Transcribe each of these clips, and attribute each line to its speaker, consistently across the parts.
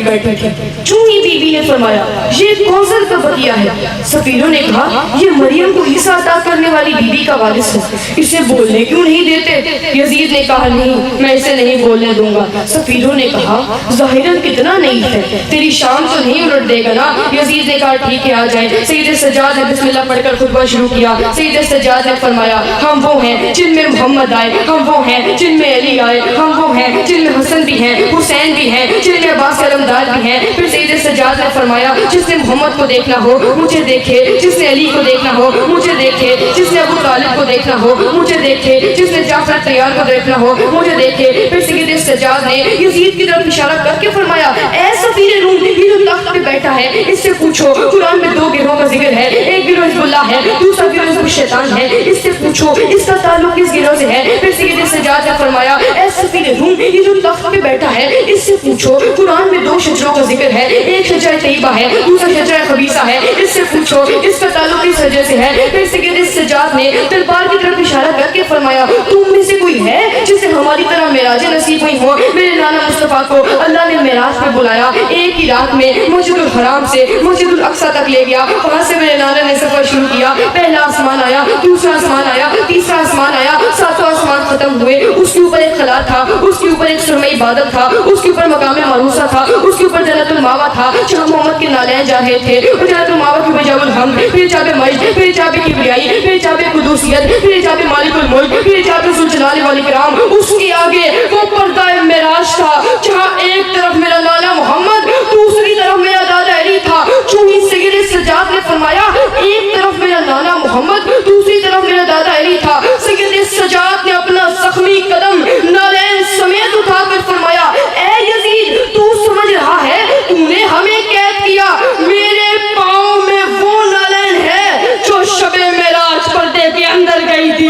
Speaker 1: یزید بیٹھے تھے۔ چونی be be نے فرمایا یہ کوثر کا بقیہ ہے۔ سفیروں نے کہا یہ مریم کو عیسیٰ عطا کرنے والی بی بی کا وارث ہے، اسے بولنے کیوں نہیں دیتے؟ یزید نے کہا نہیں، میں اسے نہیں بولنے دوں گا۔ سفیروں نے کہا ظاہراً کتنا نہیں ہے، تیری شام تو نہیں الٹ دے گا نا؟ یزید نے کہا ٹھیک ہے آ جائیں۔ سید سجاد نے بسم اللہ پڑھ کر خطبہ شروع کیا۔ سید سجاد نے فرمایا ہم وہ ہیں جن میں محمد آئے، ہم وہ ہیں جن میں علی آئے، ہم وہ ہیں جن میں حسن بھی ہیں، حسین بھی ہیں، جن میں عباس علمدار بھی ہیں۔ پھر سید سجاد نے فرمایا جس نے محمد کو دیکھنا ہو مجھے دیکھے، جس نے علی کو دیکھنا ہو مجھے دیکھے، جس نے ابو طالب کو دیکھنا ہو مجھے دیکھے، جس نے جعفر طیار کو دیکھنا ہو مجھے دیکھے۔ پھر سید سجاد نے یزید کی طرف اشارہ کر کے فرمایا اے سفیر روم، یہ جو تخت پہ بیٹھا ہے اس سے پوچھو قرآن میں دو گروہوں کا ذکر ہے، ایک گروہ حزب اللہ ہے، دوسرا گروہ حزب الشیطان ہے، اس سے پوچھو اس کا تعلق کس گروہ سے ہے۔ پھر سید سجاد نے فرمایا اے سفیر روم، یہ جو تخت پہ بیٹھا ہے اس سے پوچھو قرآن میں دو شجروں کا ذکر ہے، ایک شجرہ طیبہ ہے، دوسرا شجرہ خبیثہ ہے، اس سے پوچھو اس کا تعلق کس شجرے سے ہے۔ پھر سید سجاد نے تلوار کی طرف اشارہ کر کے فرمایا تم میں سے کوئی ہے جسے ہماری طرح معراج نصیب ہوئی ہو؟ میرے نانا مصطفیٰ کو اللہ نے معراج پہ بلایا، ایک ہی رات میں مسجد الحرام سے مسجد الاقصیٰ تک لے گیا، وہاں سے میرے نانا نے سفر شروع کیا۔ پہلا آسمان آیا، دوسرا آسمان آیا، تیسرا آسمان آیا، ساتوں آسمان ختم ہوئے۔ اس کے اوپر ایک خلا تھا، اس کے اوپر ایک سرمئی بادل تھا، اس کے اوپر مقام معروسہ تھا، اس کے اوپر جنت الماوا تھا جہاں محمد کے نالین جا رہے تھے۔ اور جنت الماوا کی بجاب الحمد، پھر جاب مجد، پھر جاب کبریائی، پھر جاب قدوسیت، پھر جاب مالک الملک، پھر جاب ذوالجلال والاکرام۔ اس کے آگے وہ پردہ معراج تھا جہاں ایک طرف میرا نانا محمد، دوسری طرف میرا دادا علی تھا۔ چونی سید سجاد نے فرمایا ایک طرف میرا نانا محمد، دوسری طرف میرا دادا علی تھا۔ سید سجاد نے اپنا زخمی قدم نالین سمیت اٹھا کر فرمایا اے یزید تو سمجھ رہا ہے تو نے ہمیں قید کیا، میرے پاؤں میں وہ نالین ہے جو شب معراج پردے کے اندر گئی تھی۔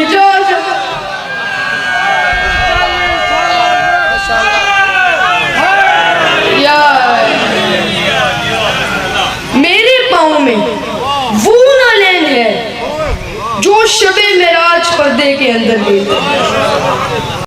Speaker 1: میرے پاؤں میں وہ نالین ہے جو شب معراج پردے کے اندر گئی تھی۔